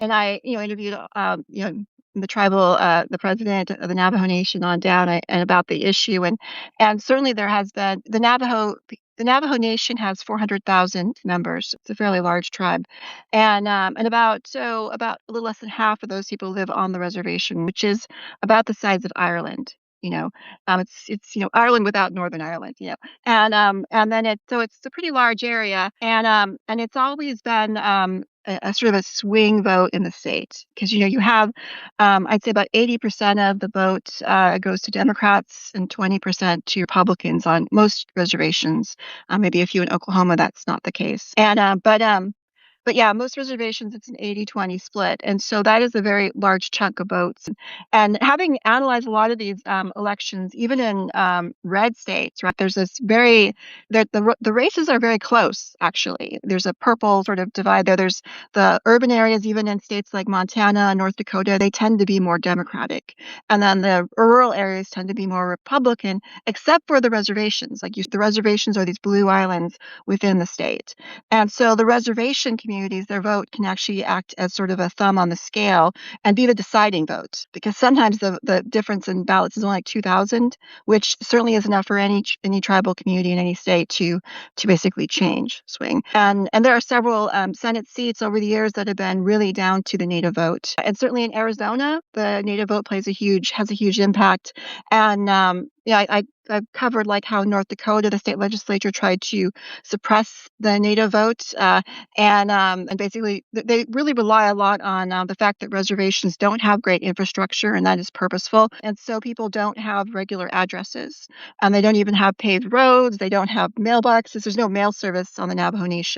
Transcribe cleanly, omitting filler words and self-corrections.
and I, interviewed, the president of the Navajo Nation on down, and about the issue, and certainly there has been the Navajo Nation has 400,000 members. It's a fairly large tribe, and about a little less than half of those people live on the reservation, which is about the size of Ireland. You know, it's Ireland without Northern Ireland. And then it's a pretty large area, and it's always been a sort of a swing vote in the state because you have I'd say about 80% of the vote goes to Democrats and 20% to Republicans on most reservations. Maybe a few in Oklahoma, that's not the case. But yeah, most reservations, it's an 80-20 split. And so that is a very large chunk of votes. And having analyzed a lot of these elections, even in red states, right, there's this the races are very close, actually. There's a purple sort of divide there. There's the urban areas, even in states like Montana and North Dakota, they tend to be more Democratic. And then the rural areas tend to be more Republican, except for the reservations. The reservations are these blue islands within the state. And so the reservation communities, their vote can actually act as sort of a thumb on the scale and be the deciding vote, because sometimes the difference in ballots is only like 2,000, which certainly is enough for any tribal community in any state to basically swing. And there are several Senate seats over the years that have been really down to the native vote. And certainly in Arizona, the native vote has a huge impact. And yeah, I've covered like how North Dakota, the state legislature, tried to suppress the native vote, and basically they really rely a lot on the fact that reservations don't have great infrastructure, and that is purposeful. And so people don't have regular addresses, and they don't even have paved roads. They don't have mailboxes. There's no mail service on the Navajo Nation.